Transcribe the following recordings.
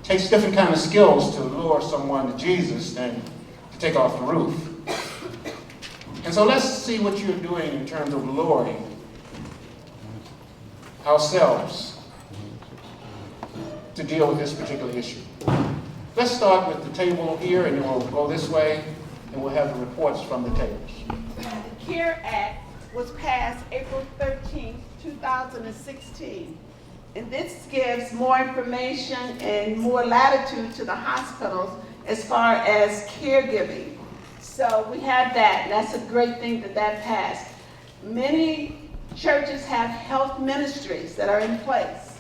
takes different kind of skills to lure someone to Jesus than to take off the roof. And so let's see what you're doing in terms of luring ourselves to deal with this particular issue. Let's start with the table here, and then we'll go this way, and we'll have the reports from the tables. The CARE Act was passed April 13, 2016. And this gives more information and more latitude to the hospitals as far as caregiving. So we have that, and that's a great thing that passed. Many churches have health ministries that are in place.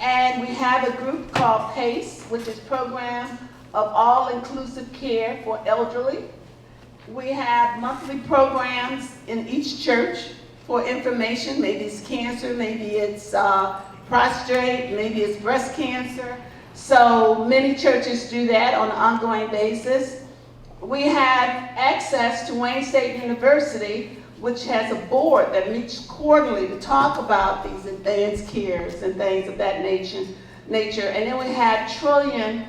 And we have a group called PACE, which is Program of All-Inclusive Care for Elderly. We have monthly programs in each church for information. Maybe it's cancer, maybe it's prostrate, maybe it's breast cancer. So many churches do that on an ongoing basis. We have access to Wayne State University, which has a board that meets quarterly to talk about these advanced cares and things of that nature. And then we have Trillion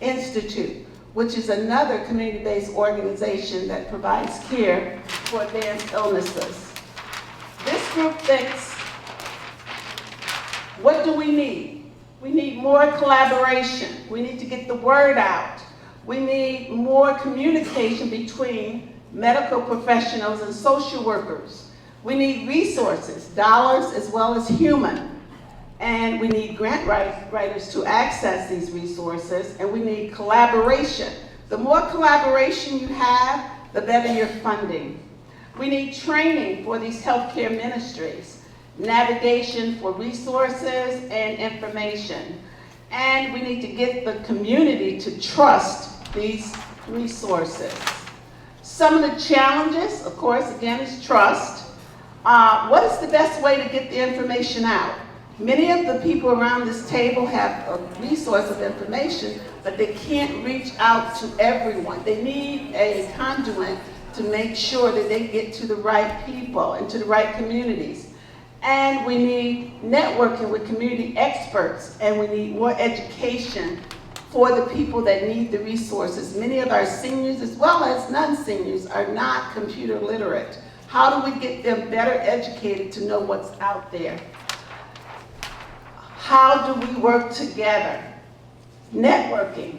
Institute, which is another community-based organization that provides care for advanced illnesses. This group thinks, what do we need? We need more collaboration. We need to get the word out. We need more communication between medical professionals and social workers. We need resources, dollars as well as human. And we need grant writers to access these resources, and we need collaboration. The more collaboration you have, the better your funding. We need training for these healthcare ministries, navigation for resources and information. And we need to get the community to trust these resources. Some of the challenges, of course, again, is trust. What is the best way to get the information out? Many of the people around this table have a resource of information, but they can't reach out to everyone. They need a conduit to make sure that they get to the right people and to the right communities. And we need networking with community experts, and we need more education for the people that need the resources. Many of our seniors, as well as non-seniors, are not computer literate. How do we get them better educated to know what's out there? How do we work together? Networking,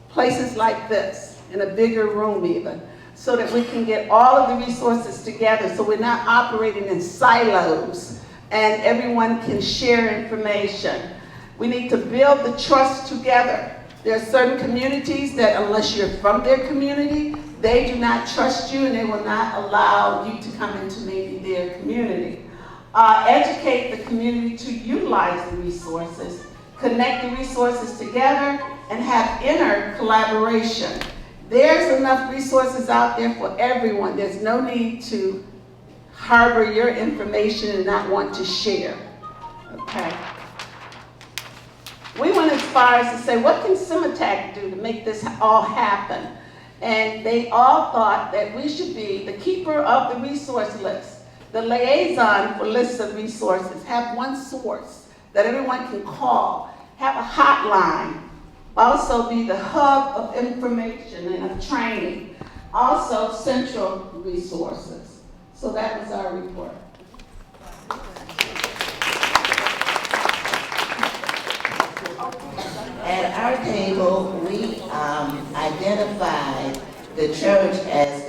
places like this, in a bigger room even, so that we can get all of the resources together so we're not operating in silos and everyone can share information. We need to build the trust together. There are certain communities that unless you're from their community, they do not trust you and they will not allow you to come into maybe their community. Educate the community to utilize the resources, connect the resources together, and have inner collaboration. There's enough resources out there for everyone. There's no need to harbor your information and not want to share, okay? We went as far as to say, what can SEMATAC do to make this all happen? And they all thought that we should be the keeper of the resource list, the liaison for lists of resources, have one source that everyone can call, have a hotline, also be the hub of information and of training, also central resources. So that was our report. At our table, we identified the church as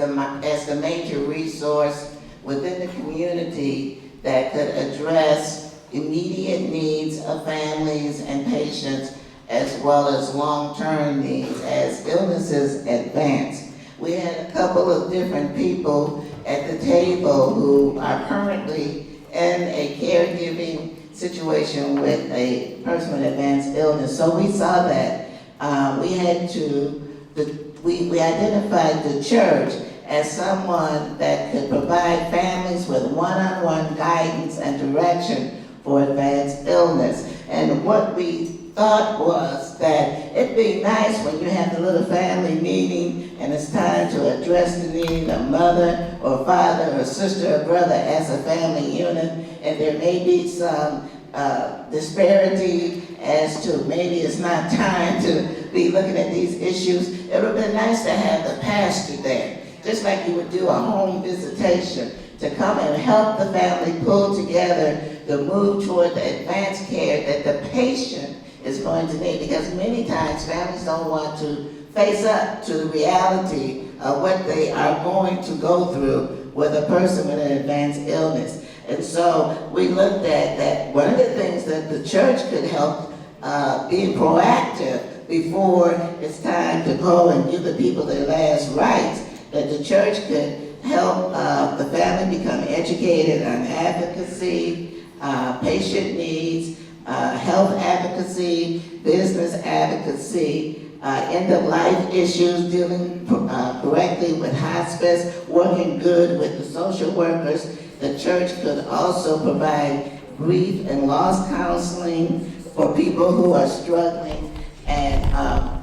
the major resource within the community that could address immediate needs of families and patients as well as long-term needs as illnesses advance. We had a couple of different people at the table who are currently in a caregiving situation with a person with advanced illness. So we saw that we identified the church as someone that could provide families with one-on-one guidance and direction for advanced illness. And what we thought was that it'd be nice when you have the little family meeting and it's time to address the need of mother or father or sister or brother as a family unit, and there may be some disparity as to maybe it's not time to be looking at these issues. It would have been nice to have the pastor there, just like you would do a home visitation, to come and help the family pull together the move toward the advanced care that the patient is going to need. Because many times families don't want to face up to the reality of what they are going to go through with a person with an advanced illness. And so we looked at that. One of the things that the church could help being proactive before it's time to go and give the people their last rites, that the church could help the family become educated on advocacy, patient needs, health advocacy, business advocacy, end-of-life issues, dealing correctly with hospice, working good with the social workers. The church could also provide grief and loss counseling for people who are struggling, and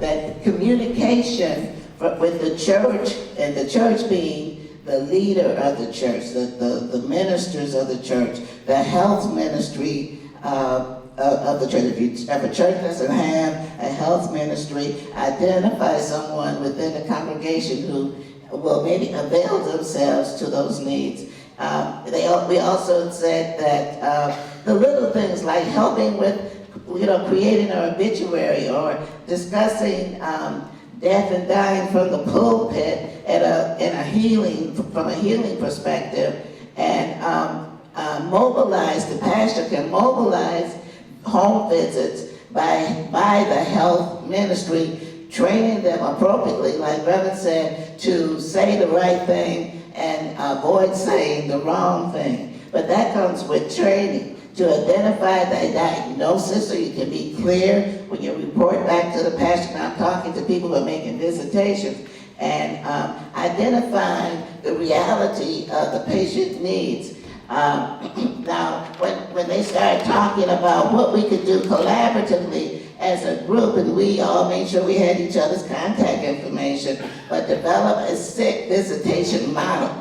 that communication with the church, and the church being the leader of the church, the ministers of the church, the health ministry of the church. If a church doesn't have a health ministry, identify someone within the congregation who will maybe avail themselves to those needs. We also said that the little things like helping with, creating an obituary or discussing death and dying from the pulpit from a healing perspective, and the pastor can mobilize home visits by the health ministry, training them appropriately, like Reverend said, to say the right thing and avoid saying the wrong thing. But that comes with training, to identify the diagnosis, so you can be clear when you report back to the pastor. Now I'm talking to people who are making visitations, and identifying the reality of the patient needs. Now, when they started talking about what we could do collaboratively as a group, and we all made sure we had each other's contact information, but develop a sick visitation model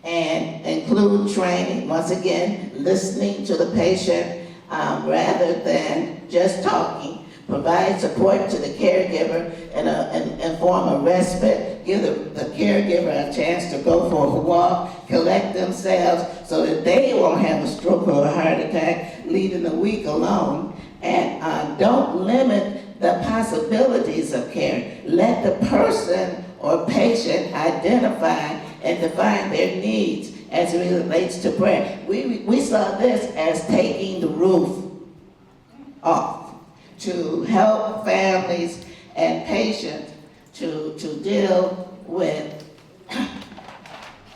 and include training, once again, listening to the patient rather than just talking. Provide support to the caregiver and form a respite. Give the caregiver a chance to go for a walk, collect themselves so that they won't have a stroke or a heart attack, leaving the weak alone. And don't limit the possibilities of care. Let the person or patient identify and define their needs as it relates to prayer. We saw this as taking the roof off, to help families and patients to deal with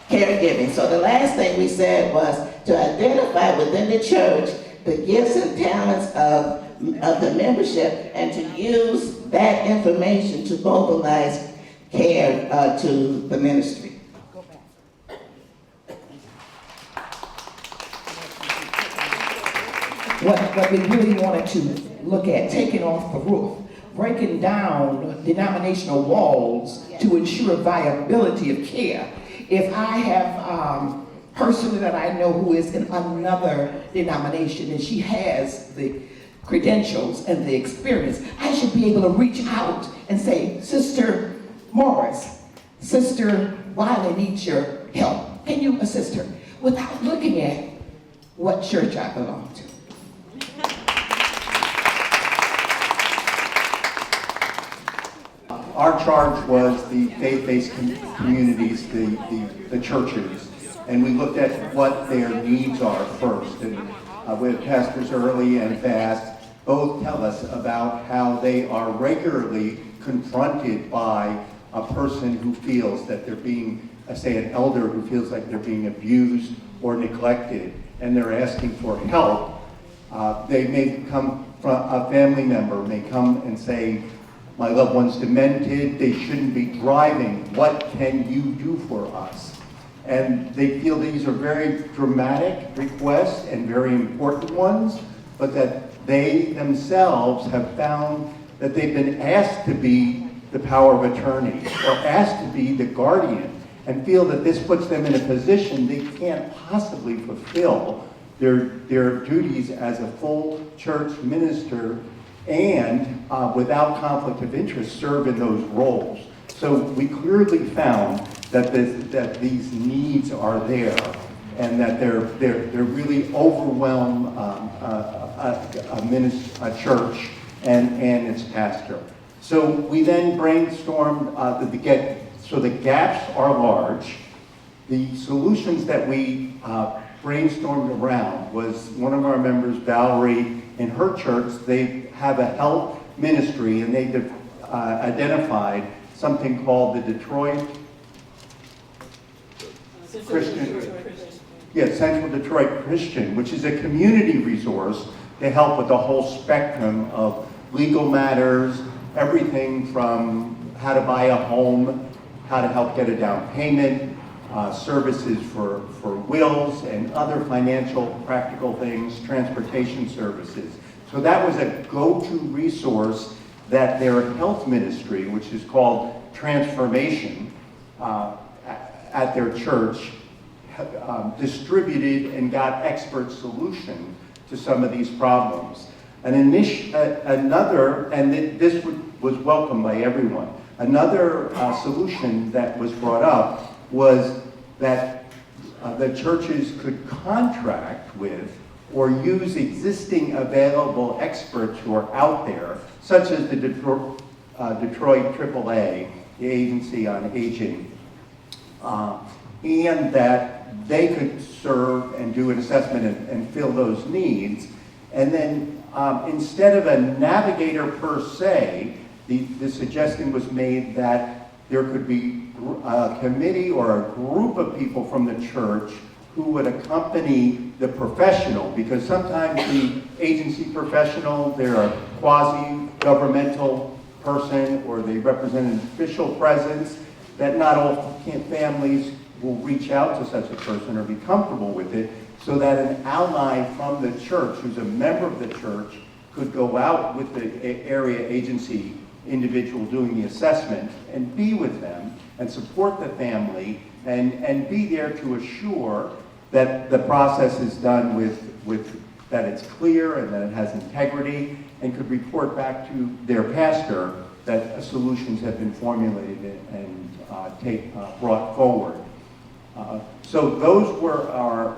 caregiving. So the last thing we said was to identify within the church the gifts and talents of the membership, and to use that information to mobilize care to the ministry. What we really wanted to look at, taking off the roof, breaking down denominational walls to ensure viability of care. If I have a person that I know who is in another denomination and she has the credentials and the experience, I should be able to reach out and say, Sister Morris, Sister Wiley needs your help. Can you assist her? Without looking at what church I belong to. Our charge was the faith-based communities, the churches, and we looked at what their needs are first. And with Pastors Early and Fast, both tell us about how they are regularly confronted by a person who feels that they're being, say an elder who feels like they're being abused or neglected, and they're asking for help. They may come from, a family member may come and say, my loved one's demented, they shouldn't be driving, what can you do for us? And they feel these are very dramatic requests and very important ones, but that they themselves have found that they've been asked to be the power of attorney or asked to be the guardian, and feel that this puts them in a position they can't possibly fulfill their duties as a full church minister and without conflict of interest serve in those roles. So we clearly found that these needs are there, and that they're really overwhelm a church and its pastor. So we then brainstormed so the gaps are large. The solutions that we brainstormed around was one of our members, Valerie, in her church, they have a health ministry, and they identified something called the Detroit Christian, Central Detroit Christian, which is a community resource to help with the whole spectrum of legal matters, everything from how to buy a home, how to help get a down payment, services for wills and other financial practical things, transportation services. So that was a go-to resource that their health ministry, which is called Transformation, at their church, distributed and got expert solution to some of these problems. Another, and this was welcomed by everyone, another solution that was brought up was that the churches could contract with or use existing available experts who are out there, such as the Detroit AAA, the Agency on Aging, and that they could serve and do an assessment and fill those needs. And then instead of a navigator per se, the suggestion was made that there could be a committee or a group of people from the church who would accompany the professional, because sometimes the agency professional, they're a quasi-governmental person or they represent an official presence, that not all families will reach out to such a person or be comfortable with it, so that an ally from the church who's a member of the church could go out with the area agency individual doing the assessment and be with them and support the family and be there to assure that the process is done with that it's clear and that it has integrity, and could report back to their pastor that solutions have been formulated and brought forward. So those were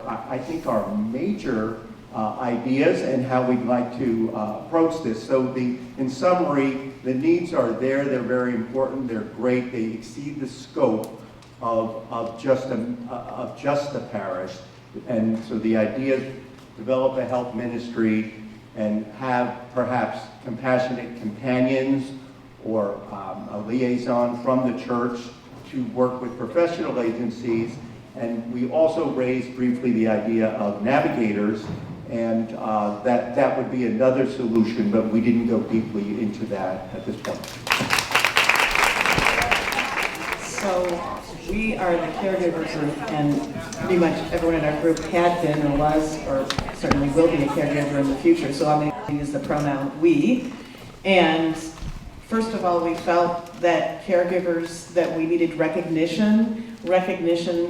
I think our major ideas and how we'd like to approach this. So in summary, the needs are there, they're very important, they're great, they exceed the scope of just the parish. And so the idea is develop a health ministry and have perhaps compassionate companions or a liaison from the church to work with professional agencies. And we also raised briefly the idea of navigators, and that would be another solution, but we didn't go deeply into that at this point. So we are the caregivers, and pretty much everyone in our group had been or was or certainly will be a caregiver in the future, so I'm going to use the pronoun we. And first of all, we felt that caregivers, that we needed recognition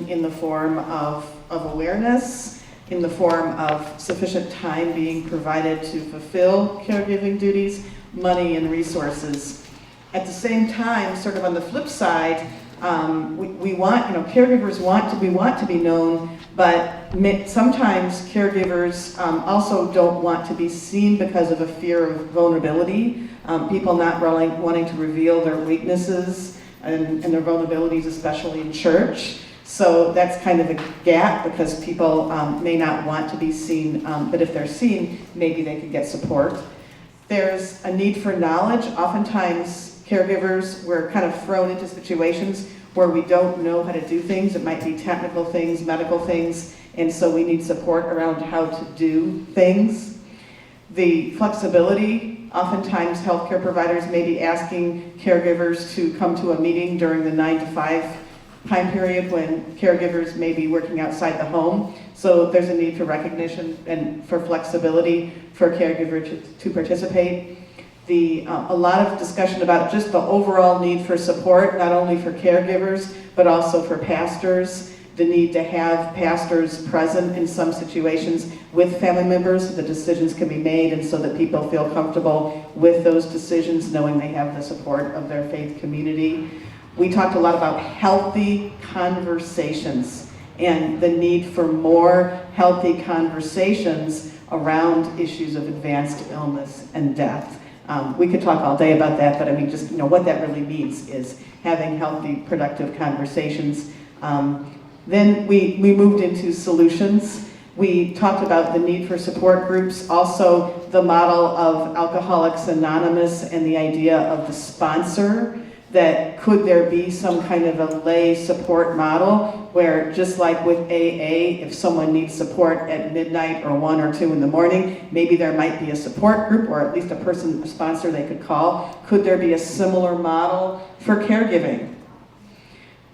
in the form of awareness, in the form of sufficient time being provided to fulfill caregiving duties, money and resources. At the same time, sort of on the flip side, we want, caregivers want to be known, but sometimes caregivers also don't want to be seen because of a fear of vulnerability, people not really wanting to reveal their weaknesses and their vulnerabilities, especially in church. So that's kind of a gap, because people may not want to be seen, but if they're seen, maybe they could get support. There's a need for knowledge. Oftentimes, caregivers, we're kind of thrown into situations where we don't know how to do things. It might be technical things, medical things, and so we need support around how to do things. The flexibility, oftentimes healthcare providers may be asking caregivers to come to a meeting during the 9 to 5 time period when caregivers may be working outside the home. So there's a need for recognition and for flexibility for a caregiver to participate. A lot of discussion about just the overall need for support, not only for caregivers, but also for pastors. the need to have pastors present in some situations with family members so the decisions can be made and so that people feel comfortable with those decisions, knowing they have the support of their faith community. We talked a lot about healthy conversations and the need for more healthy conversations around issues of advanced illness and death. We could talk all day about that, but I mean, just what that really means is having healthy, productive conversations. Then we moved into solutions. We talked about the need for support groups, also the model of Alcoholics Anonymous and the idea of the sponsor, that could there be some kind of a lay support model where, just like with AA, if someone needs support at midnight or 1 or 2 in the morning, maybe there might be a support group or at least a sponsor they could call. Could there be a similar model for caregiving?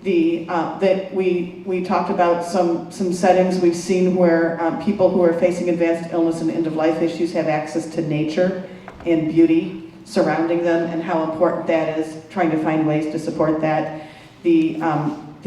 That we talked about some settings we've seen where people who are facing advanced illness and end-of-life issues have access to nature and beauty surrounding them, and how important that is, trying to find ways to support that. The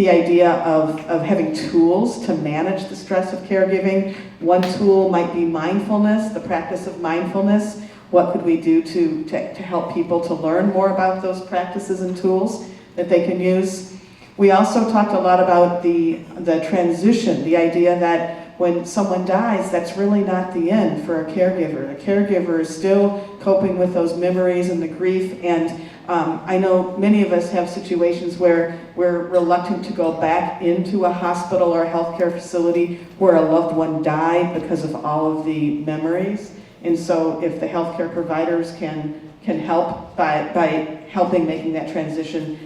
idea of having tools to manage the stress of caregiving. One tool might be mindfulness, the practice of mindfulness. What could we do to help people to learn more about those practices and tools that they can use? We also talked a lot about the transition, the idea that when someone dies, that's really not the end for a caregiver. The caregiver is still coping with those memories and the grief, and I know many of us have situations where we're reluctant to go back into a hospital or a healthcare facility where a loved one died because of all of the memories. And so if the healthcare providers can help by helping making that transition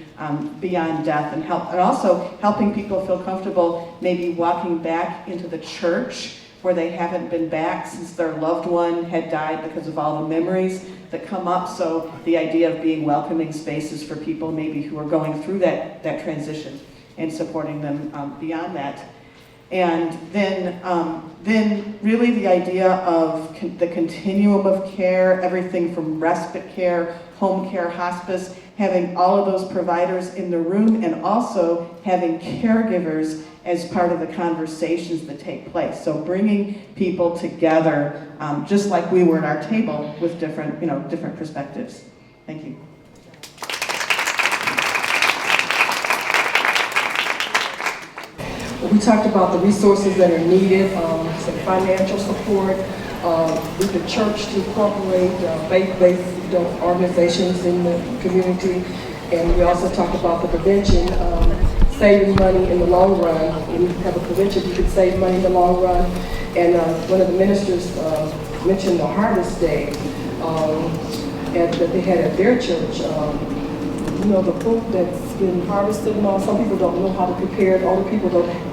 beyond death, and also helping people feel comfortable maybe walking back into the church where they haven't been back since their loved one had died because of all the memories that come up. So the idea of being welcoming spaces for people maybe who are going through that transition and supporting them beyond that. And then really the idea of the continuum of care, everything from respite care, home care, hospice, having all of those providers in the room, and also having caregivers as part of the conversations that take place. So bringing people together, just like we were at our table with different perspectives. Thank you. We talked about the resources that are needed, some financial support, with the church to incorporate faith-based organizations in the community, and we also talked about the prevention, saving money in the long run. When you have a prevention, you can save money in the long run. And one of the ministers mentioned the harvest day that they had at their church. The fruit that's been harvested and all, some people don't know how to prepare it, older people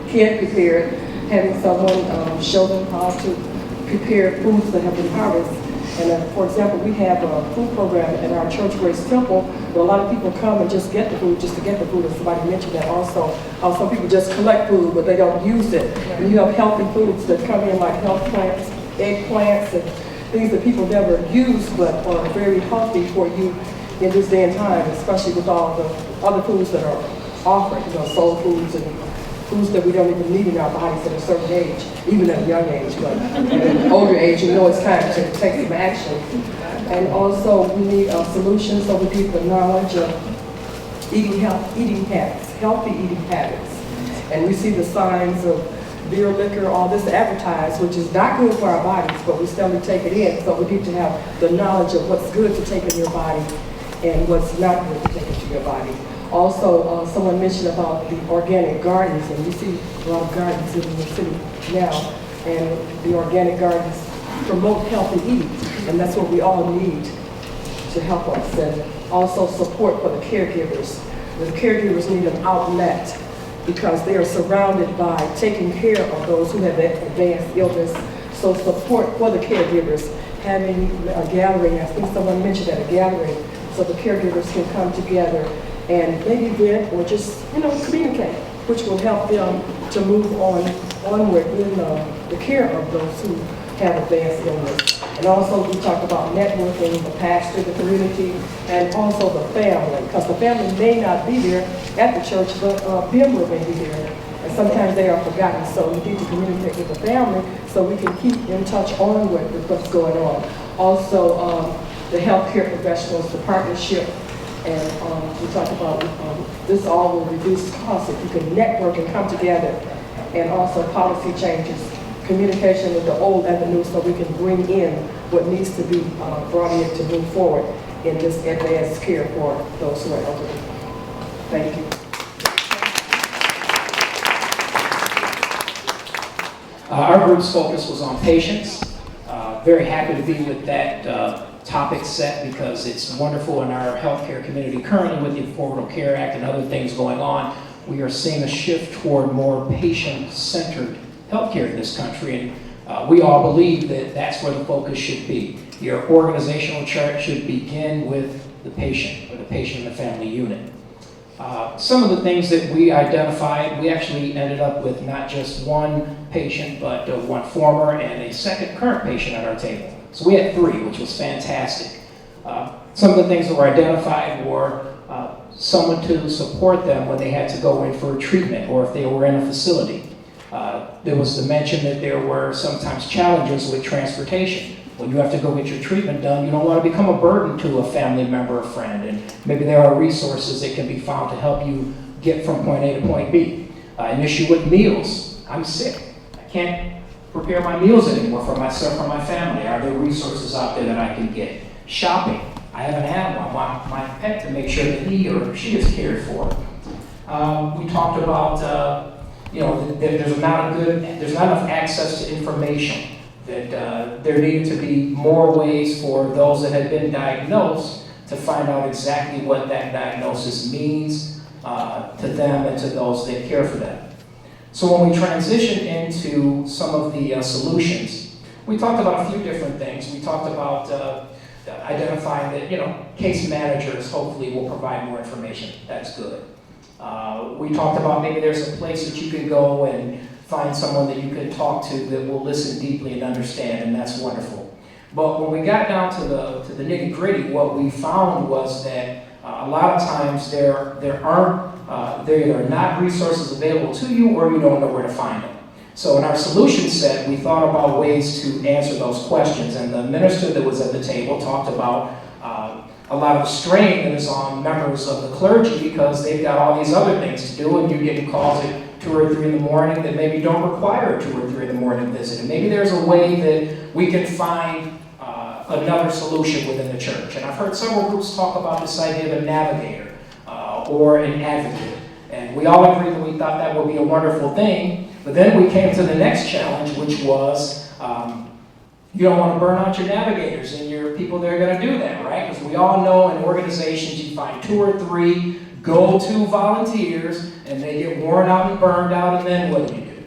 can't prepare it. Having someone show them how to prepare foods that have been harvested. And for example, we have a food program at our church, Grace Temple, where a lot of people come and just get the food, just to get the food. And somebody mentioned that also. How some people just collect food, but they don't use it. And you have healthy foods that come in, like health plants, eggplants, and things that people never use, but are very healthy for you in this day and time, especially with all the other foods that are offered, soul foods and foods that we don't even need in our bodies at a certain age, even at a young age, but at an older age, it's time to take some action. And also, we need solutions, so we need the knowledge of eating habits, healthy eating habits. And we see the signs of beer, liquor, all this advertised, which is not good for our bodies, but we still take it in. So we need to have the knowledge of what's good to take in your body and what's not good to take into your body. Also, someone mentioned about the organic gardens, and we see a lot of gardens in the city now, and the organic gardens promote healthy eating, and that's what we all need to help us. And also support for the caregivers. The caregivers need an outlet because they are surrounded by taking care of those who have advanced illness. So support for the caregivers, having a gathering, I think someone mentioned at a gathering, so the caregivers can come together and maybe vent or just, communicate, which will help them to move onward in the care of those who have advanced illness. And also we talked about networking, the pastor, the community, and also the family, because the family may not be there at the church, but a member may be there. And sometimes they are forgotten. So we need to communicate with the family so we can keep in touch on with what's going on. Also, the healthcare professionals, the partnership, and we talked about this all will reduce costs if you can network and come together, and also policy changes, communication with the old and the new, so we can bring in what needs to be brought in to move forward in this advanced care for those who are elderly. Thank you. Our group's focus was on patients. Very happy to be with that topic set because it's wonderful in our healthcare community. Currently with the Affordable Care Act and other things going on, we are seeing a shift toward more patient-centered healthcare in this country, and we all believe that that's where the focus should be. Your organizational chart should begin with the patient, or the patient and the family unit. Some of the things that we identified, we actually ended up with not just one patient, but one former and a second current patient at our table. So we had 3, which was fantastic. Some of the things that were identified were someone to support them when they had to go in for treatment or if they were in a facility. There was the mention that there were sometimes challenges with transportation. When you have to go get your treatment done, you don't want to become a burden to a family member or friend, and maybe there are resources that can be found to help you get from point A to point B. An issue with meals. I'm sick. I can't prepare my meals anymore for myself or my family. Are there resources out there that I can get? Shopping. I haven't had one. I want my pet to make sure that he or she is cared for. We talked about that there's not enough access to information, that there needed to be more ways for those that had been diagnosed to find out exactly what that diagnosis means to them and to those that care for them. So when we transitioned into some of the solutions, we talked about a few different things. We talked about identifying that case managers hopefully will provide more information. That's good. We talked about maybe there's a place that you can go and find someone that you can talk to that will listen deeply and understand, and that's wonderful. But when we got down to the nitty-gritty, what we found was that a lot of times there are not resources available to you, or you don't know where to find them. So in our solution set, we thought about ways to answer those questions, and the minister that was at the table talked about a lot of strain that is on members of the clergy because they've got all these other things to do, and you're getting calls at 2 or 3 in the morning that maybe don't require a 2 or 3 in the morning visit. And maybe there's a way that we can find another solution within the church. And I've heard several groups talk about this idea of a navigator or an advocate. And we all agreed that we thought that would be a wonderful thing. But then we came to the next challenge, which was you don't want to burn out your navigators and your people that are going to do that, right? Because we all know in organizations you find 2 or 3 go-to volunteers and they get worn out and burned out, and then what do you do?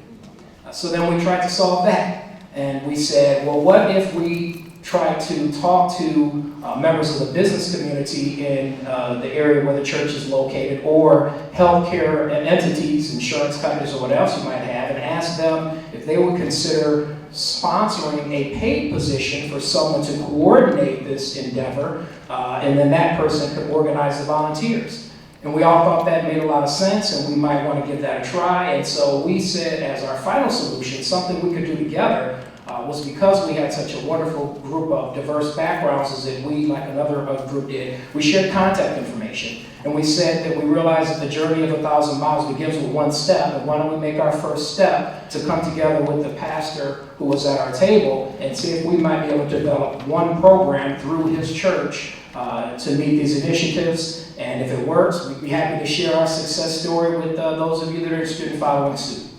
So then we tried to solve that. And we said, well, what if we try to talk to members of the business community in the area where the church is located, or healthcare entities, insurance companies, or what else you might have, and ask them if they would consider sponsoring a paid position for someone to coordinate this endeavor, and then that person could organize the volunteers. And we all thought that made a lot of sense, and we might want to give that a try. And so we said, as our final solution, something we could do together was, because we had such a wonderful group of diverse backgrounds, is that we, like another group did, we shared contact information. And we said that we realized that the journey of 1,000 miles begins with one step, and why don't we make our first step to come together with the pastor who was at our table and see if we might be able to develop one program through his church to meet these initiatives. And if it works, we'd be happy to share our success story with those of you that are interested in following suit.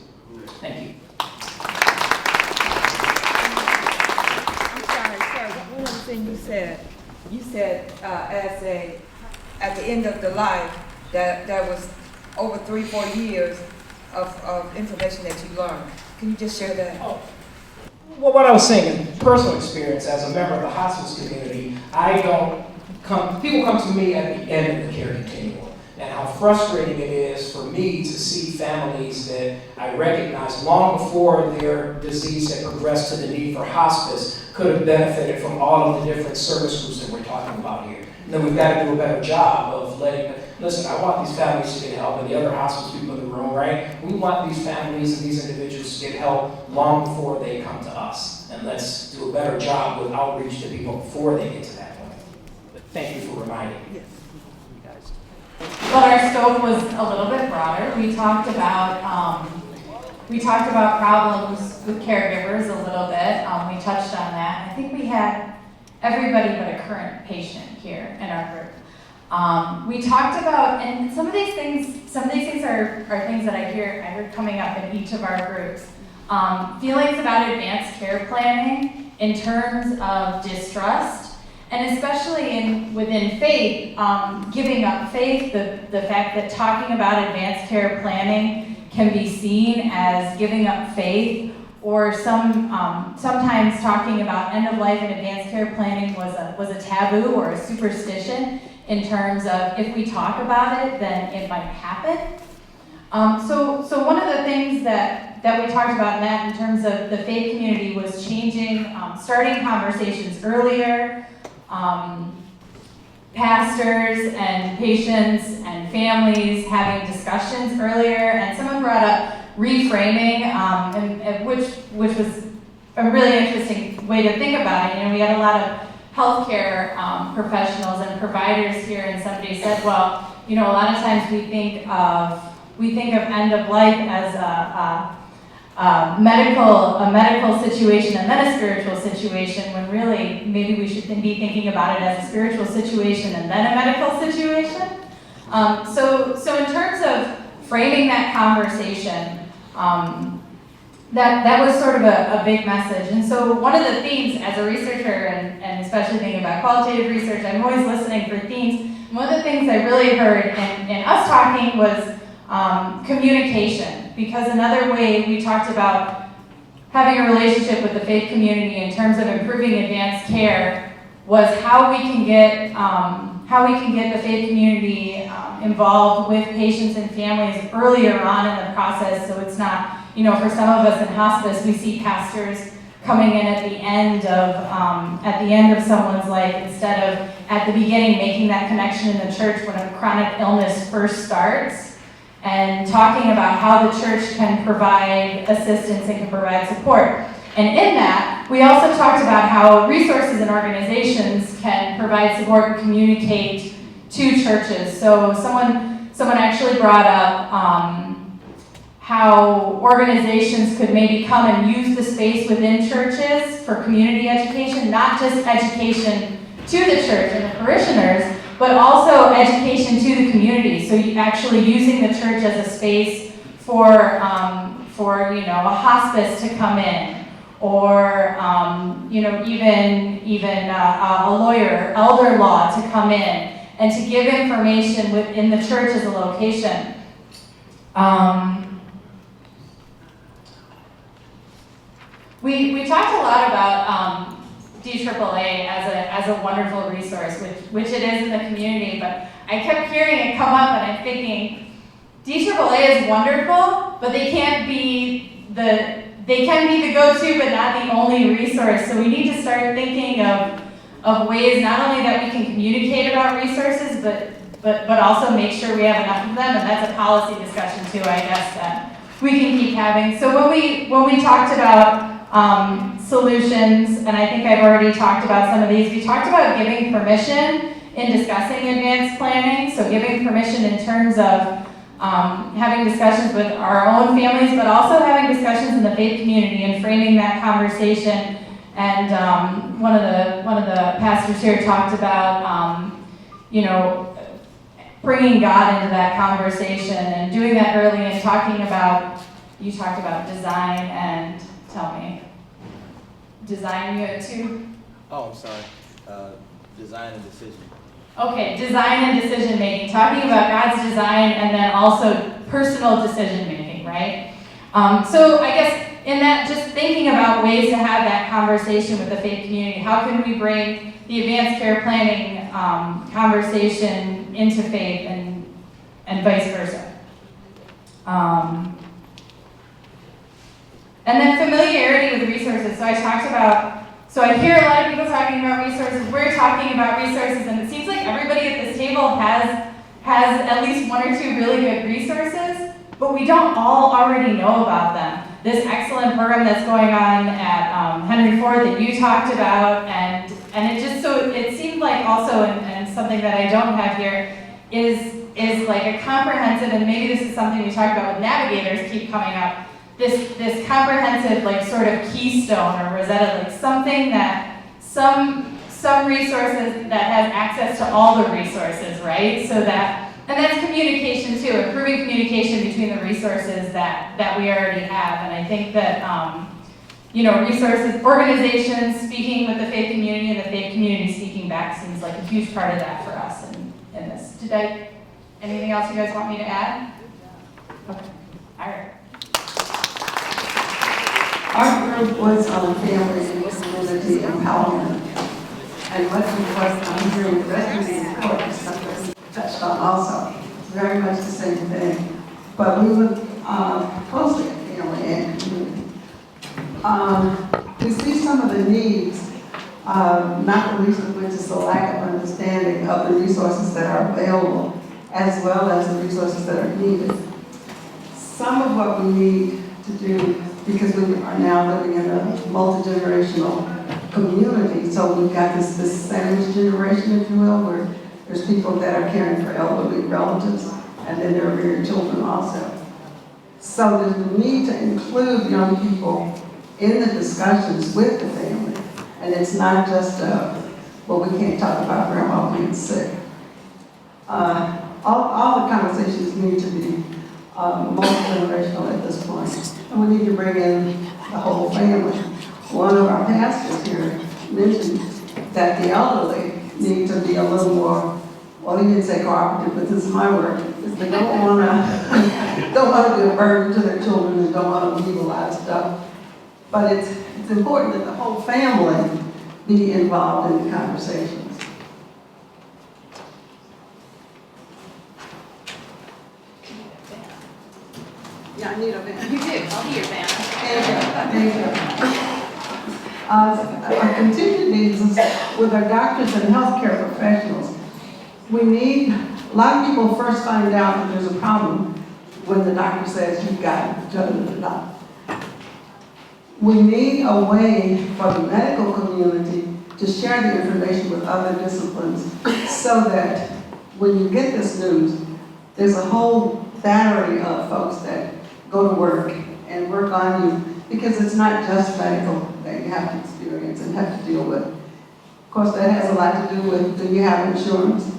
Thank you. I'm sorry, one other thing you said at the end of the life that there was over 3-4 years of information that you learned. Can you just share that? Oh. Well, what I was saying in personal experience as a member of the hospice community, people come to me at the end of the care continuum, and how frustrating it is for me to see families that I recognize long before their disease had progressed to the need for hospice could have benefited from all of the different service groups that we're talking about here. And then we've got to do a better job of letting, listen, I want these families to get help, and the other hospice people in the room, right? We want these families and these individuals to get help long before they come to us. And let's do a better job with outreach to people before they get to that point. But thank you for reminding me. Well, our scope was a little bit broader. We talked about problems with caregivers a little bit. We touched on that. I think we had everybody but a current patient here in our group. We talked about, and some of these things are things that I heard coming up in each of our groups. Feelings about advanced care planning in terms of distrust. And especially within faith, giving up faith, the fact that talking about advanced care planning can be seen as giving up faith, or sometimes talking about end of life and advanced care planning was a taboo or a superstition in terms of if we talk about it, then it might happen. So one of the things that we talked about in that in terms of the faith community was changing, starting conversations earlier. Pastors and patients and families having discussions earlier, and someone brought up reframing, and which was a really interesting way to think about it. You know, we had a lot of healthcare professionals and providers here, and somebody said, well, you know, a lot of times we think of end of life as a medical situation and then a spiritual situation, when really maybe we should be thinking about it as a spiritual situation and then a medical situation. So in terms of framing that conversation, that was sort of a big message. And so one of the themes as a researcher, and especially thinking about qualitative research, I'm always listening for themes. One of the things I really heard in us talking was communication. Because another way we talked about having a relationship with the faith community in terms of improving advanced care was how we can get the faith community involved with patients and families earlier on in the process, so it's not, you know, for some of us in hospice, we see pastors coming in at the end of someone's life instead of at the beginning, making that connection in the church when a chronic illness first starts, and talking about how the church can provide assistance and can provide support. And in that, we also talked about how resources and organizations can provide support and communicate to churches. So someone actually brought up how organizations could maybe come and use the space within churches for community education, not just education to the church and the parishioners, but also education to the community. So you actually using the church as a space for you know, a hospice to come in, or you know, even a lawyer, elder law to come in and to give information within the church as a location. We talked a lot about DAAA as a wonderful resource, which it is in the community, but I kept hearing it come up, and I'm thinking, DAAA is wonderful, but they can be the go-to, but not the only resource. So we need to start thinking of ways not only that we can communicate about resources, but also make sure we have enough of them, and that's a policy discussion too, I guess, that we can keep having. So when we talked about solutions, and I think I've already talked about some of these. We talked about giving permission in discussing advanced planning, so giving permission in terms of having discussions with our own families, but also having discussions in the faith community and framing that conversation. And one of the pastors here talked about, you know, bringing God into that conversation and doing that early and talking about. You talked about design and. Tell me. Design, you had two? Oh, I'm sorry. Design and decision. Okay, design and decision making. Talking about God's design and then also personal decision making, right? So I guess in that, just thinking about ways to have that conversation with the faith community. How can we bring the advanced care planning conversation into faith and vice versa? And then familiarity with resources. So I talked about So I hear a lot of people talking about resources, we're talking about resources, and it seems like everybody at this table has at least one or two really good resources, but we don't all already know about them. This excellent program that's going on at Henry Ford that you talked about, and it just, so it seemed like also, and something that I don't have here, is like a comprehensive, and maybe this is something we talked about with navigators keep coming up, this comprehensive like sort of keystone or Rosetta, like something that some resources that has access to all the resources, right? So that, and that's communication too, improving communication between the resources that we already have. And I think that, resources, organizations speaking with the faith community and the faith community speaking back seems like a huge part of that for us in this. Anything else you guys want me to add? Okay, all right. Our group was on family and community empowerment. And what we was on hearing the rest of the report is something touched on also. Very much the same thing. But we were closely at family and community. We see some of the needs, not the least of which is the lack of understanding of the resources that are available, as well as the resources that are needed. Some of what we need to do, because we are now living in a multi-generational community, so we've got this sandwich generation, if you will, where there's people that are caring for elderly relatives, and then there are rearing children also. So there's the need to include young people in the discussions with the family, and it's not just, well, we can't talk about grandma being sick. All the conversations need to be multi-generational at this point, and we need to bring in the whole family. One of our pastors here mentioned that the elderly need to be a little more, well, he didn't say cooperative, but this is my word, is they don't want to be a burden to their children and don't want to leave a lot of stuff. But it's important that the whole family be involved in the conversations. Yeah, I need a banner. You do, I'll be your banner. Thank you. Our continued needs is with our doctors and healthcare professionals. We need, a lot of people first find out that there's a problem when the doctor says you've got da-da-da-da. We need a way for the medical community to share the information with other disciplines so that when you get this news, there's a whole battery of folks that go to work and work on you, because it's not just medical that you have to experience and have to deal with. Of course, that has a lot to do with, do you have insurance?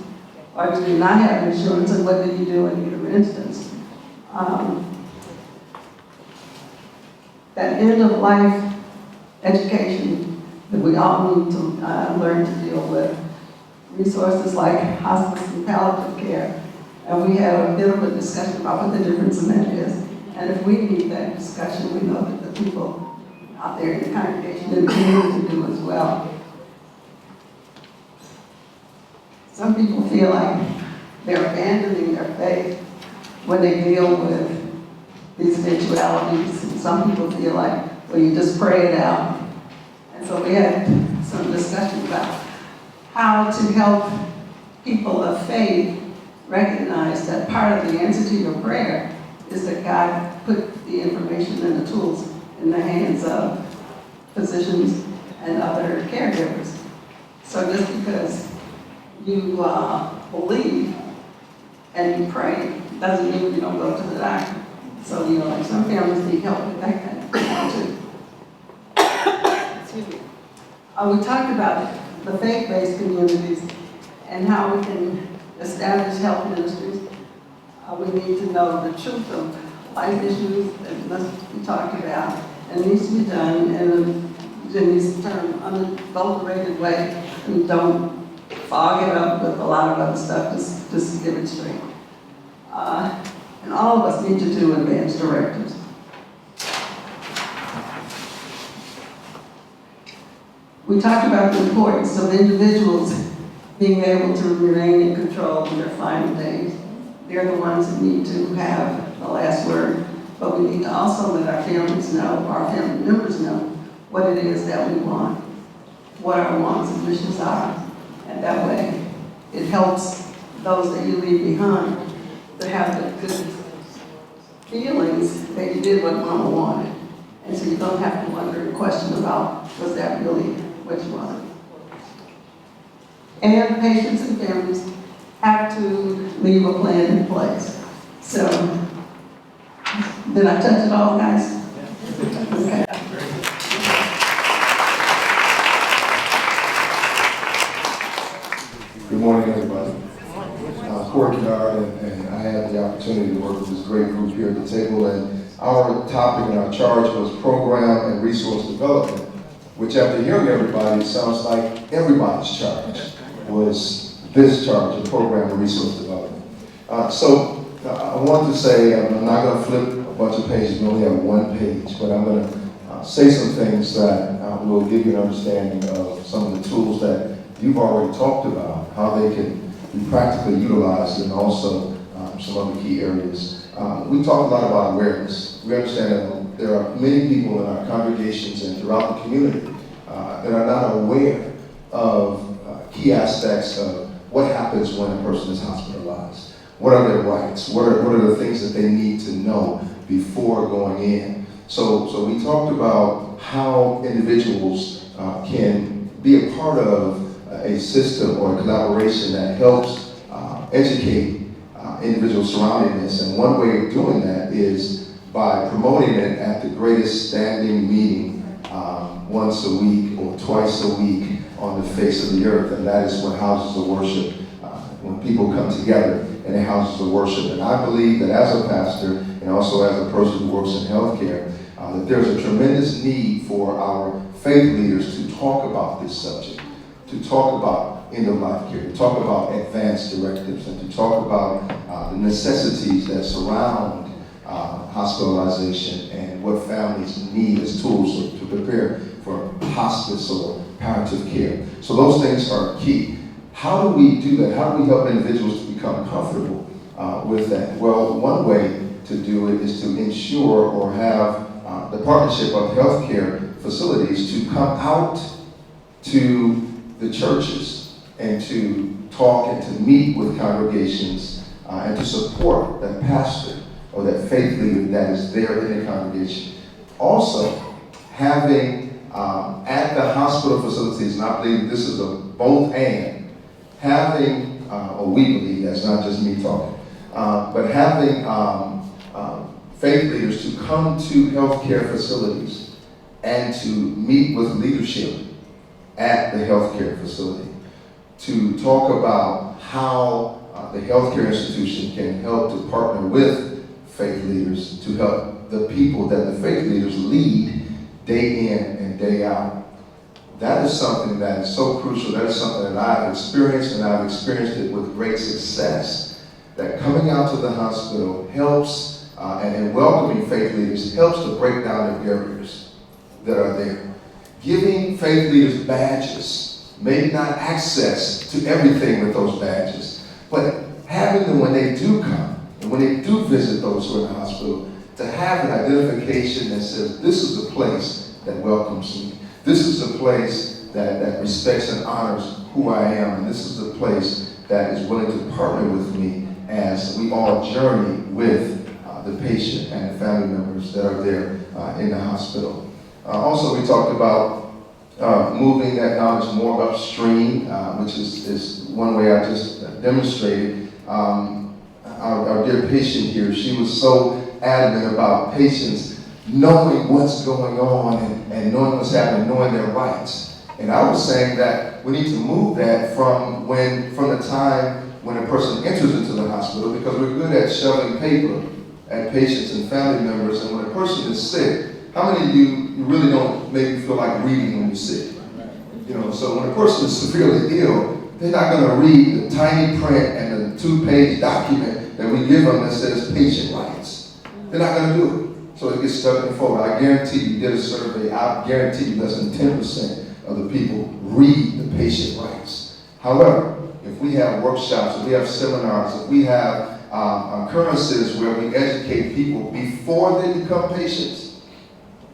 Or do you not have insurance, and what do you do in either instance? That end-of-life education that we all need to learn to deal with. Resources like hospice and palliative care. And we had a bit of a discussion about what the difference in that is. And if we need that discussion, we know that the people out there in the congregation and the community do as well. Some people feel like they're abandoning their faith when they deal with these eventualities. And some people feel like, well, you just pray it out. And so we had some discussion about how to help people of faith recognize that part of the answer to your prayer is that God put the information and the tools in the hands of physicians and other caregivers. So just because you believe and you pray doesn't mean you don't go to the doctor. So, like some families need help with that kind of thing too. Excuse me. We talked about the faith-based communities and how we can establish health ministries. We need to know the truth of life issues that must be talked about and needs to be done in a Jimmy's term, unadulterated way, and don't fog it up with a lot of other stuff, just give it straight. And all of us need to do advanced directives. We talked about the importance of individuals being able to remain in control in their final days. They're the ones that need to have the last word, but we need to also let our families know, our family members know, what it is that we want. what our wants and wishes are. And that way, it helps those that you leave behind to have the good feelings that you did what Mama wanted. And so you don't have to wonder and question about, was that really what you wanted? And patients and families have to leave a plan in place. So, did I touch it all, guys? Okay. Good morning, everybody. Corey Kennard, and I had the opportunity to work with this great group here at the table, and our topic and our charge was program and resource development, which after hearing everybody, sounds like everybody's charge was this charge of program and resource development. I want to say, I'm not going to flip a bunch of pages, we only have one page, but I'm going to say some things that will give you an understanding of some of the tools that you've already talked about, how they can be practically utilized, and also some other key areas. We talked a lot about awareness. We understand that there are many people in our congregations and throughout the community that are not aware of key aspects of what happens when a person is hospitalized. What are their rights? What are the things that they need to know before going in? So we talked about how individuals can be a part of a system or a collaboration that helps educate individuals surrounding this. And one way of doing that is by promoting it at the greatest standing meeting once a week or twice a week on the face of the earth. And that is what houses of worship, when people come together in a houses of worship. And I believe that as a pastor and also as a person who works in healthcare, that there's a tremendous need for our faith leaders to talk about this subject, to talk about end-of-life care, to talk about advanced directives, and to talk about the necessities that surround hospitalization and what families need as tools to prepare for hospice or palliative care. So those things are key. How do we do that? How do we help individuals to become comfortable with that? Well, one way to do it is to ensure or have the partnership of healthcare facilities to come out to the churches and to talk and to meet with congregations and to support that pastor or that faith leader that is there in the congregation. Also, having at the hospital facilities, and I believe this is a both and, having, or we believe, that's not just me talking, but having faith leaders to come to healthcare facilities and to meet with leadership at the healthcare facility to talk about how the healthcare institution can help to partner with faith leaders to help the people that the faith leaders lead day in and day out. That is something that is so crucial. That is something that I've experienced, and I've experienced it with great success, that coming out to the hospital helps, and welcoming faith leaders helps to break down the barriers that are there. Giving faith leaders badges, maybe not access to everything with those badges, but having them when they do come, and when they do visit those who are in the hospital, to have an identification that says, this is a place that welcomes me. This is a place that respects and honors who I am. And this is a place that is willing to partner with me as we all journey with the patient and the family members that are there in the hospital. Also, we talked about moving that knowledge more upstream, which is one way I just demonstrated. Our dear patient here, she was so adamant about patients knowing what's going on and knowing what's happening, knowing their rights. And I was saying that we need to move that from the time when a person enters into the hospital, because we're good at shoving paper at patients and family members, and when a person is sick, how many of you really don't maybe feel like reading when you're sick? You know, so when a person is severely ill, they're not going to read the tiny print and the 2-page document that we give them that says patient rights. They're not going to do it. So it gets stuck in the folder. I guarantee you did a survey, I guarantee you less than 10% of the people read the patient rights. However, if we have workshops, if we have seminars, if we have occurrences where we educate people before they become patients,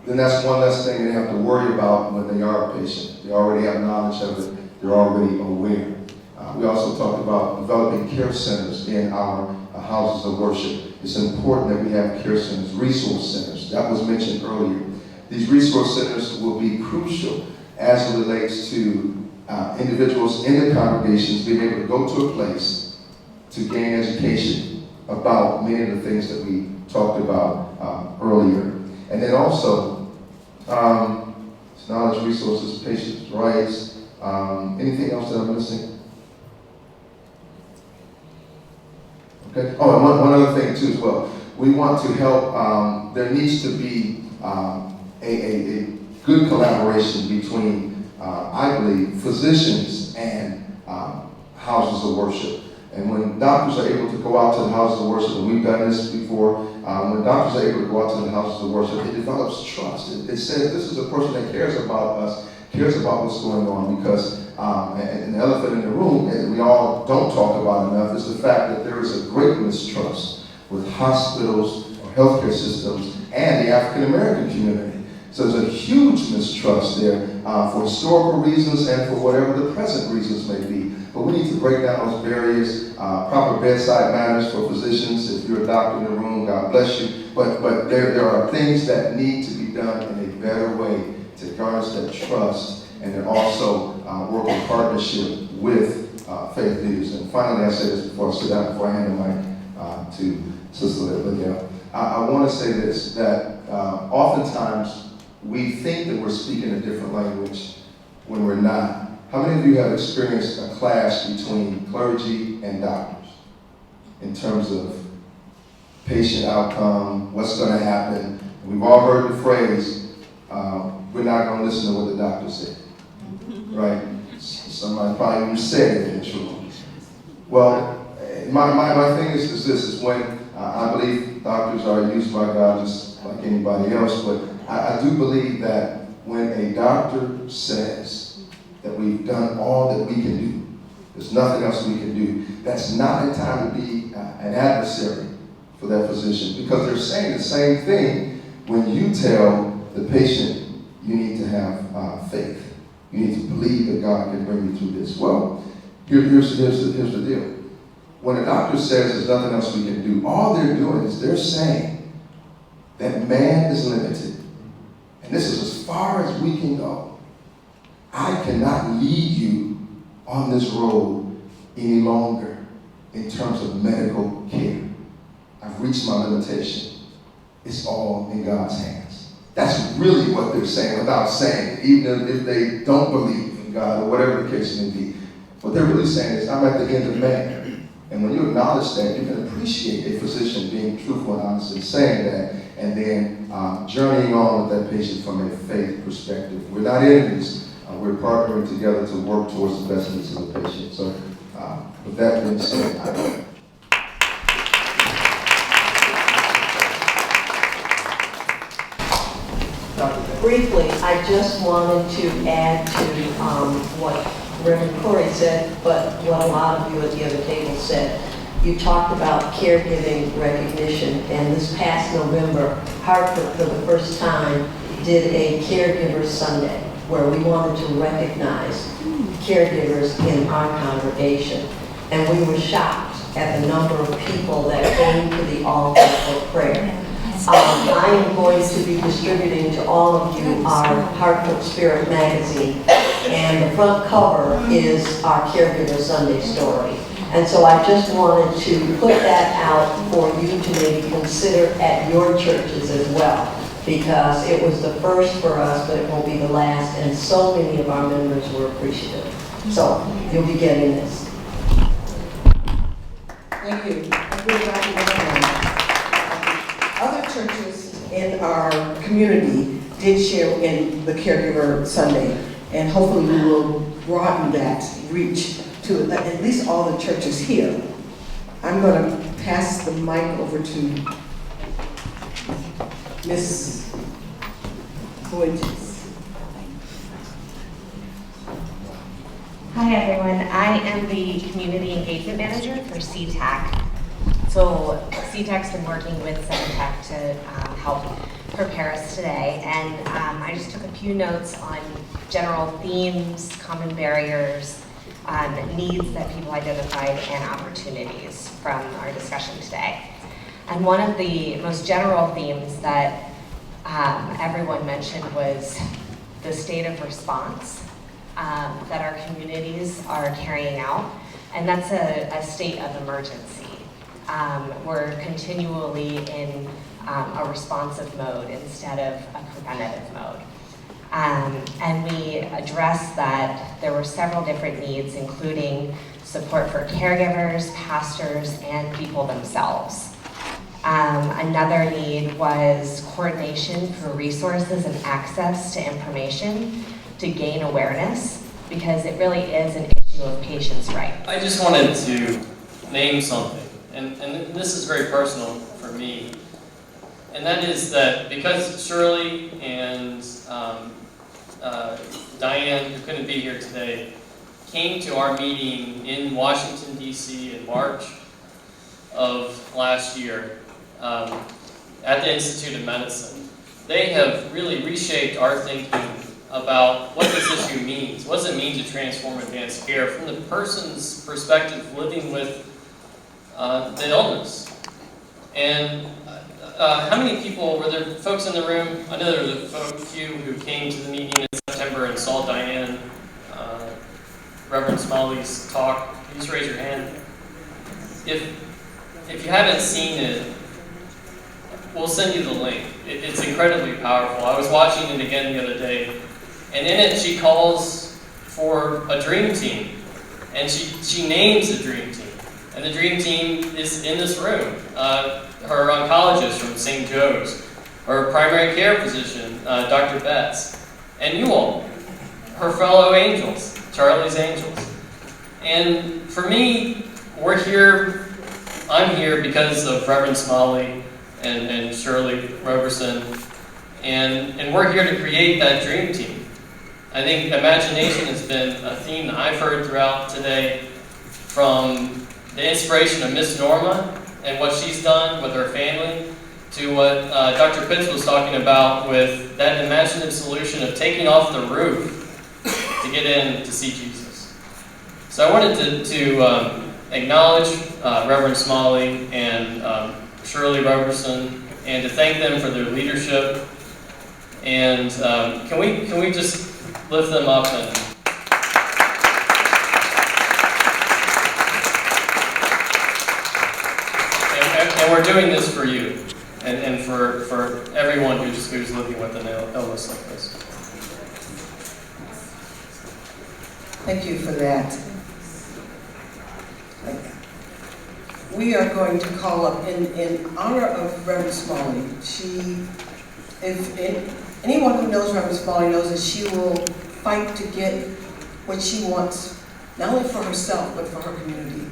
then that's one less thing they have to worry about when they are a patient. They already have knowledge of it. They're already aware. We also talked about developing care centers in our houses of worship. It's important that we have care centers, resource centers. That was mentioned earlier. These resource centers will be crucial as it relates to individuals in the congregations being able to go to a place to gain education about many of the things that we talked about earlier. And then also, knowledge, resources, patients' rights. Anything else that I'm missing? Okay. Oh, and one other thing too as well. We want to help, there needs to be a good collaboration between, I believe, physicians and houses of worship. And when doctors are able to go out to the houses of worship, and we've done this before, when doctors are able to go out to the houses of worship, it develops trust. It says this is a person that cares about us, cares about what's going on, because and the elephant in the room that we all don't talk about enough is the fact that there is a great mistrust with hospitals or healthcare systems and the African American community. So there's a huge mistrust there for historical reasons and for whatever the present reasons may be. But we need to break down those barriers, proper bedside manners for physicians. If you're a doctor in the room, God bless you. But there are things that need to be done in a better way to garner that trust, and then also work in partnership with faith leaders. And finally, I say this before I sit down, before I hand the mic to Sister Lydia. I want to say this, that oftentimes we think that we're speaking a different language when we're not. How many of you have experienced a clash between clergy and doctors in terms of patient outcome, what's going to happen? We've all heard the phrase, we're not going to listen to what the doctor said, right? Somebody probably even said it in the room. Well, my thing is this, is when I believe doctors are used by God just like anybody else, but I do believe that when a doctor says that we've done all that we can do, there's nothing else we can do, that's not a time to be an adversary for that physician, because they're saying the same thing when you tell the patient you need to have faith. You need to believe that God can bring you through this. Well, here's the deal. When a doctor says there's nothing else we can do, all they're doing is they're saying that man is limited. And this is as far as we can go. I cannot lead you on this road any longer in terms of medical care. I've reached my limitation. It's all in God's hands. That's really what they're saying without saying it, even if they don't believe in God or whatever the case may be. What they're really saying is, I'm at the end of man. And when you acknowledge that, you can appreciate a physician being truthful and honest in saying that, and then journeying on with that patient from a faith perspective. We're not enemies. We're partnering together to work towards the best needs of the patient. So with that being said, briefly, I just wanted to add to what Reverend Corey said, but what a lot of you at the other table said. You talked about caregiving recognition, and this past November, Hartford for the first time did a Caregivers Sunday, where we wanted to recognize caregivers in our congregation. And we were shocked at the number of people that came to the altar for prayer. I am going to be distributing to all of you our Hartford Spirit magazine, and the front cover is our Caregiver Sunday story. And so I just wanted to put that out for you to maybe consider at your churches as well, because it was the first for us, but it won't be the last, and so many of our members were appreciative. So you'll be getting this. Thank you. Other churches in our community did share in the Caregiver Sunday, and hopefully we will broaden that reach to at least all the churches here. I'm going to pass the mic over to Ms. Boyges. Hi everyone, I am the Community Engagement Manager for C-TAC. So C-TAC's been working with SEMATAC to help prepare us today, and I just took a few notes on general themes, common barriers, needs that people identified, and opportunities from our discussion today. And one of the most general themes that everyone mentioned was the state of response that our communities are carrying out, and that's a state of emergency. We're continually in a responsive mode instead of a preventative mode. And we addressed that there were several different needs, including support for caregivers, pastors, and people themselves. Another need was coordination for resources and access to information to gain awareness, because it really is an issue of patients' rights. I just wanted to name something, and this is very personal for me, and that is that because Shirley and Diane, who couldn't be here today, came to our meeting in Washington, D.C. in March of last year at the Institute of Medicine, they have really reshaped our thinking about what this issue means. What does it mean to transform advanced care from the person's perspective living with the illness? And how many people, were there folks in the room? I know there was a few who came to the meeting in September and saw Diane, Reverend Smalley's talk. Can you just raise your hand? If you haven't seen it, we'll send you the link. It's incredibly powerful. I was watching it again the other day, and in it she calls for a dream team, and she names the dream team. And the dream team is in this room. Her oncologist from St. Joe's, her primary care physician, Dr. Betts, and you all, her fellow angels, Charlie's Angels. And for me, we're here, I'm here because of Reverend Smalley and Shirley Roberson, and we're here to create that dream team. I think imagination has been a theme that I've heard throughout today, from the inspiration of Miss Norma and what she's done with her family, to what Dr. Pitts was talking about with that imaginative solution of taking off the roof to get in to see Jesus. So I wanted to acknowledge Reverend Smalley and Shirley Roberson, and to thank them for their leadership. And can we just lift them up and we're doing this for you, and for everyone who's living with an illness like this. Thank you for that. We are going to call up, in honor of Reverend Smalley. Anyone who knows Reverend Smalley knows that she will fight to get what she wants, not only for herself, but for her community.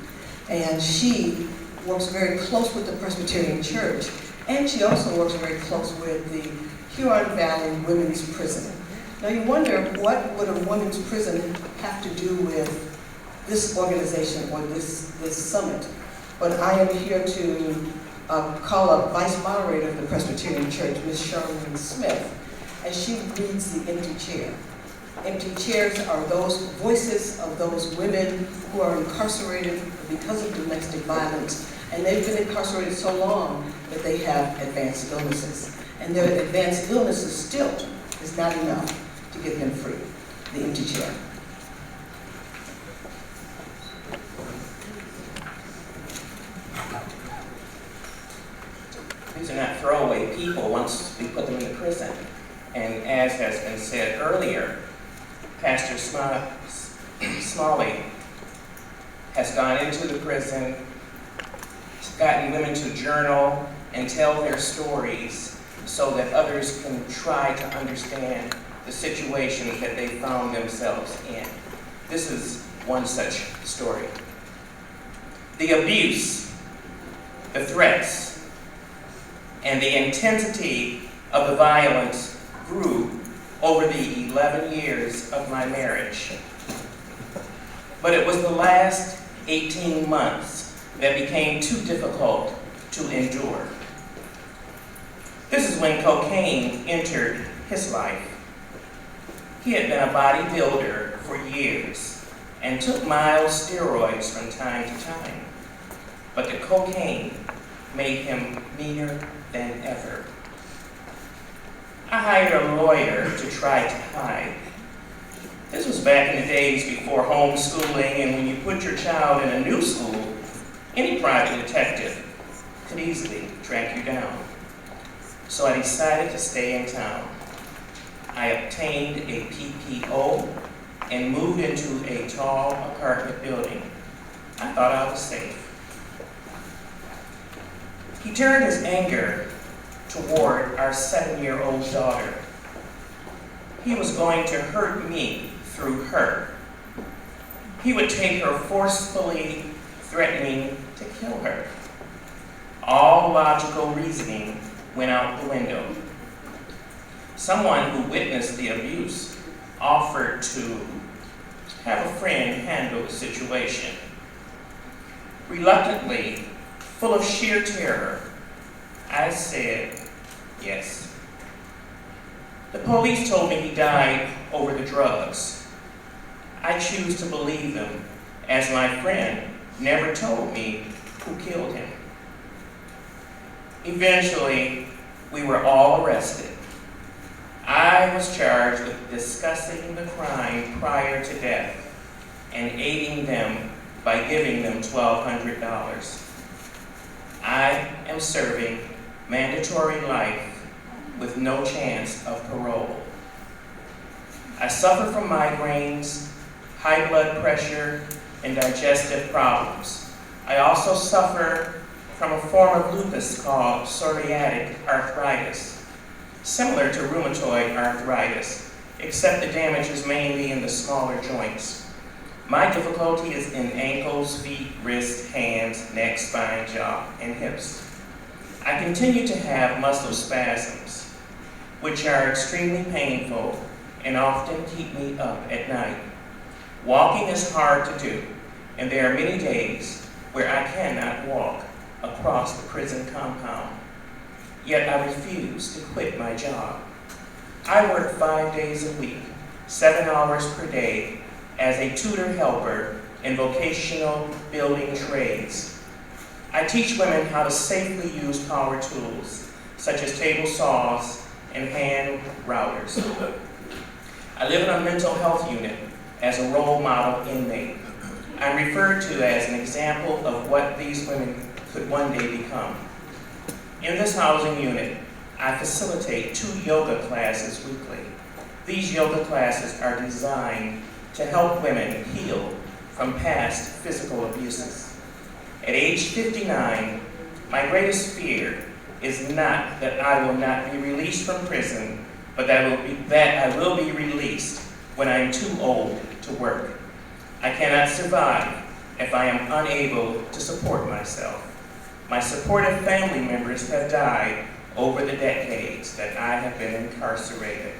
And she works very close with the Presbyterian Church, and she also works very close with the Huron Valley Women's Prison. Now you wonder, what would a women's prison have to do with this organization or this summit? But I am here to call up Vice Moderator of the Presbyterian Church, Ms. Charlene Smith, and she leads the empty chair. Empty chairs are those voices of those women who are incarcerated because of domestic violence, and they've been incarcerated so long that they have advanced illnesses. And their advanced illnesses still is not enough to get them free. The empty chair. These are not throwaway people once we put them in the prison. And as has been said earlier, Pastor Smalley has gone into the prison, gotten women to journal and tell their stories so that others can try to understand the situations that they found themselves in. This is one such story. The abuse, the threats, and the intensity of the violence grew over the 11 years of my marriage. But it was the last 18 months that became too difficult to endure. This is when cocaine entered his life. He had been a bodybuilder for years and took mild steroids from time to time, but the cocaine made him meaner than ever. I hired a lawyer to try to hide. This was back in the days before homeschooling, and when you put your child in a new school, any private detective could easily track you down. So I decided to stay in town. I obtained a PPO and moved into a tall apartment building. I thought I was safe. He turned his anger toward our 7-year-old daughter. He was going to hurt me through her. He would take her forcefully, threatening to kill her. All logical reasoning went out the window. Someone who witnessed the abuse offered to have a friend handle the situation. Reluctantly, full of sheer terror, I said yes. The police told me he died over the drugs. I choose to believe them, as my friend never told me who killed him. Eventually, we were all arrested. I was charged with discussing the crime prior to death and aiding them by giving them $1,200. I am serving mandatory life with no chance of parole. I suffer from migraines, high blood pressure, and digestive problems. I also suffer from a form of lupus called psoriatic arthritis, similar to rheumatoid arthritis, except the damage is mainly in the smaller joints. My difficulty is in ankles, feet, wrists, hands, neck, spine, jaw, and hips. I continue to have muscle spasms, which are extremely painful and often keep me up at night. Walking is hard to do, and there are many days where I cannot walk across the prison compound. Yet I refuse to quit my job. I work 5 days a week, 7 hours per day, as a tutor helper in vocational building trades. I teach women how to safely use power tools, such as table saws and hand routers. I live in a mental health unit as a role model inmate. I'm referred to as an example of what these women could one day become. In this housing unit, I facilitate 2 yoga classes weekly. These yoga classes are designed to help women heal from past physical abuses. At age 59, my greatest fear is not that I will not be released from prison, but that I will be released when I am too old to work. I cannot survive if I am unable to support myself. My supportive family members have died over the decades that I have been incarcerated.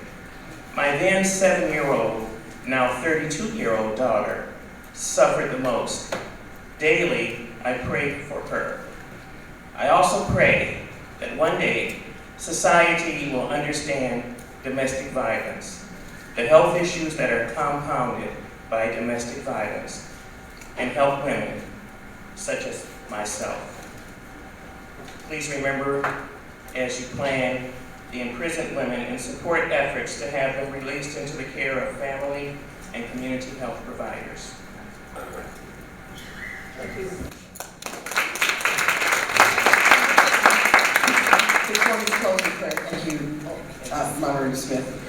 My then 7-year-old, now 32-year-old daughter suffered the most. Daily, I pray for her. I also pray that one day society will understand domestic violence, the health issues that are compounded by domestic violence, and help women such as myself. Please remember, as you plan the imprisoned women and support efforts to have them released into the care of family and community health providers. Thank you. Before we close the prayer, thank you, Moderator Smith.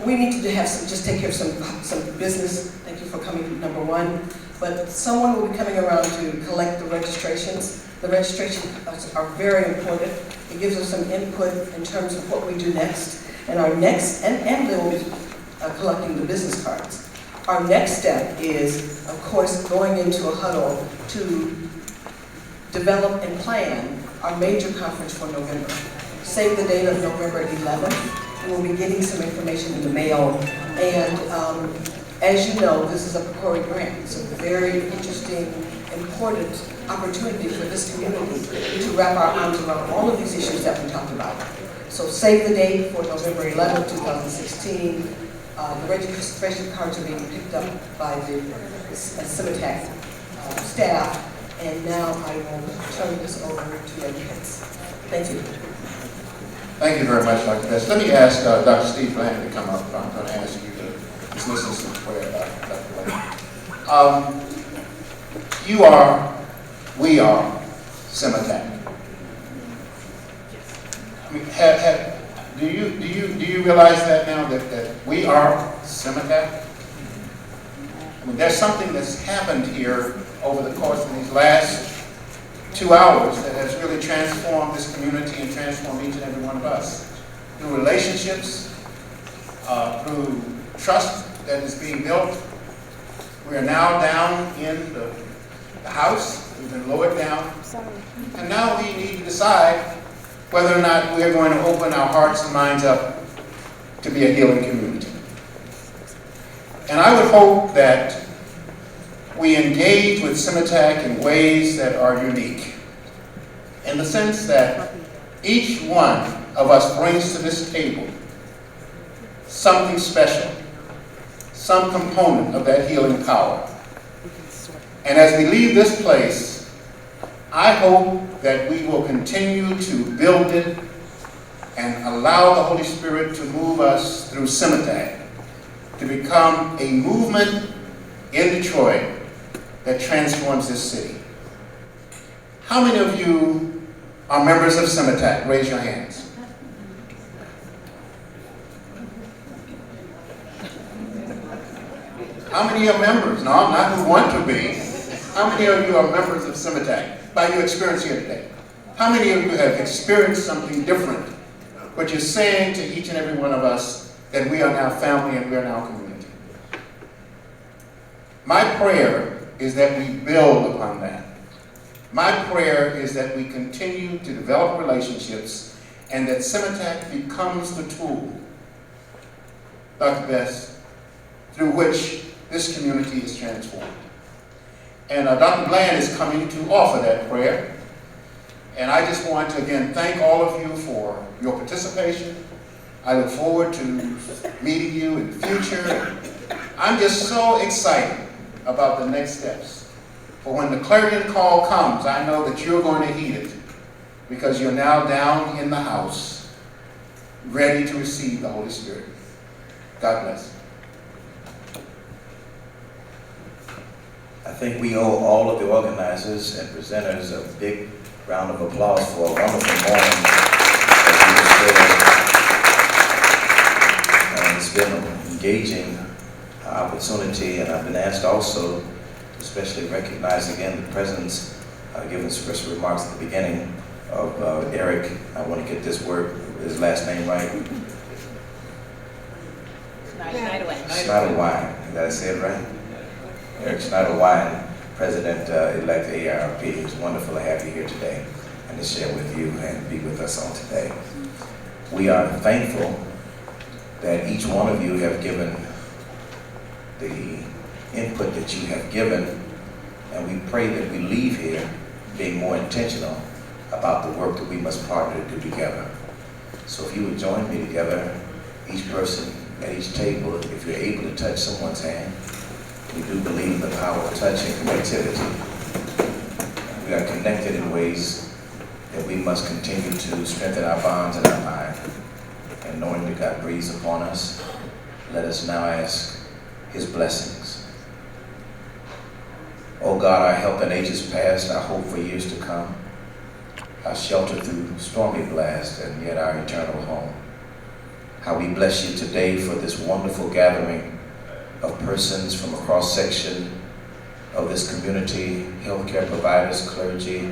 We need to have just take care of some business. Thank you for coming, number one. But someone will be coming around to collect the registrations. The registrations are very important. It gives us some input in terms of what we do next. And our next, and they will be collecting the business cards. Our next step is, of course, going into a huddle to develop and plan our major conference for November. Save the date of November 11th. We'll be getting some information in the mail. And as you know, this is a PCORI grant. It's a very interesting important opportunity for this community to wrap our arms around all of these issues that we talked about. So save the date for November 11, 2016. The registration cards are being picked up by the SEMATAC staff, and now I will turn this over to your hands. Thank you. Thank you very much, Dr. Best. Let me ask Dr. Steve Bland to come up. I'm going to ask you to dismiss us in prayer, Dr. Bland. We are SEMATAC. I mean, do you realize that now that we are SEMATAC? I mean, there's something that's happened here over the course of these last 2 hours that has really transformed this community and transformed each and every one of us. Through relationships, through trust that is being built. We are now down in the house. We've been lowered down. And now we need to decide whether or not we're going to open our hearts and minds up to be a healing community. And I would hope that we engage with SEMATAC in ways that are unique, in the sense that each one of us brings to this table something special, some component of that healing power. And as we leave this place, I hope that we will continue to build it and allow the Holy Spirit to move us through SEMATAC to become a movement in Detroit that transforms this city. How many of you are members of SEMATAC? Raise your hands. How many are members? No, not who want to be. How many of you are members of SEMATAC by your experience here today? How many of you have experienced something different, which is saying to each and every one of us that we are now family and we are now community? My prayer is that we build upon that. My prayer is that we continue to develop relationships and that SEMATAC becomes the tool, Dr. Best, through which this community is transformed. And Dr. Bland is coming to offer that prayer. And I just want to again thank all of you for your participation. I look forward to meeting you in the future. I'm just so excited about the next steps. For when the clarion call comes, I know that you're going to heed it, because you're now down in the house, ready to receive the Holy Spirit. God bless. I think we owe all of the organizers and presenters a big round of applause for a wonderful morning that we shared. It's been an engaging opportunity, and I've been asked also to especially recognize again the presence, given special remarks at the beginning, of Eric. I want to get this word, his last name right. Schneiderwine. Did I say it right? Eric Schneiderwine, President-elect ARP. It's wonderful to have you here today and to share with you and be with us on today. We are thankful that each one of you have given the input that you have given, and we pray that we leave here being more intentional about the work that we must partner to do together. So if you would join me together, each person at each table, if you're able to touch someone's hand. We do believe in the power of touch and connectivity. We are connected in ways that we must continue to strengthen our bonds in our mind. And knowing that God breathes upon us, let us now ask His blessings. Oh God, our help in ages past, our hope for years to come, our shelter through stormy blast, and yet our eternal home. How we bless you today for this wonderful gathering of persons from a cross-section of this community, healthcare providers, clergy,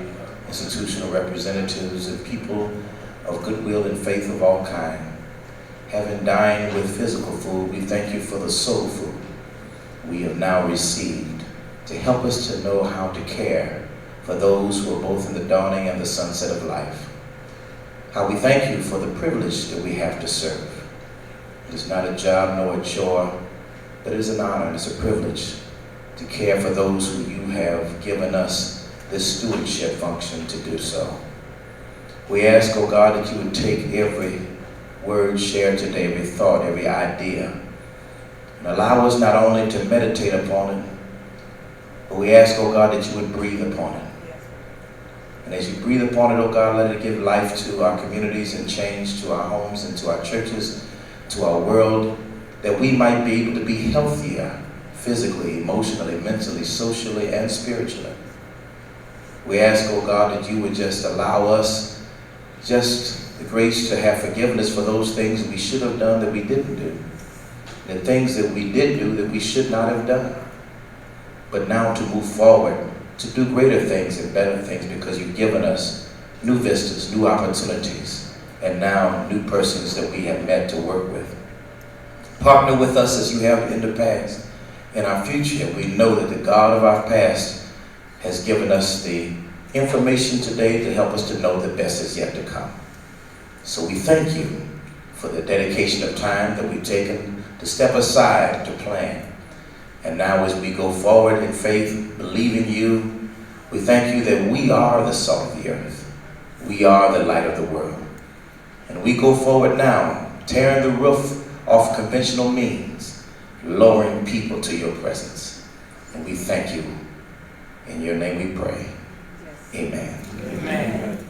institutional representatives, and people of goodwill and faith of all kind. Having dined with physical food, we thank you for the soul food we have now received to help us to know how to care for those who are both in the dawning and the sunset of life. How we thank you for the privilege that we have to serve. It is not a job nor a chore, but it is an honor and it's a privilege to care for those who you have given us this stewardship function to do so. We ask, oh God, that you would take every word shared today, every thought, every idea, and allow us not only to meditate upon it, but we ask, oh God, that you would breathe upon it. And as you breathe upon it, oh God, let it give life to our communities and change to our homes and to our churches, to our world, that we might be able to be healthier physically, emotionally, mentally, socially, and spiritually. We ask, oh God, that you would just allow us just the grace to have forgiveness for those things we should have done that we didn't do, the things that we did do that we should not have done. But now to move forward, to do greater things and better things, because you've given us new vistas, new opportunities, and now new persons that we have met to work with. Partner with us as you have in the past. In our future, we know that the God of our past has given us the information today to help us to know the best is yet to come. So we thank you for the dedication of time that we've taken to step aside to plan. And now as we go forward in faith, believing you, we thank you that we are the salt of the earth. We are the light of the world. And we go forward now, tearing the roof off conventional means, lowering people to your presence. And we thank you. In your name we pray. Amen. Amen.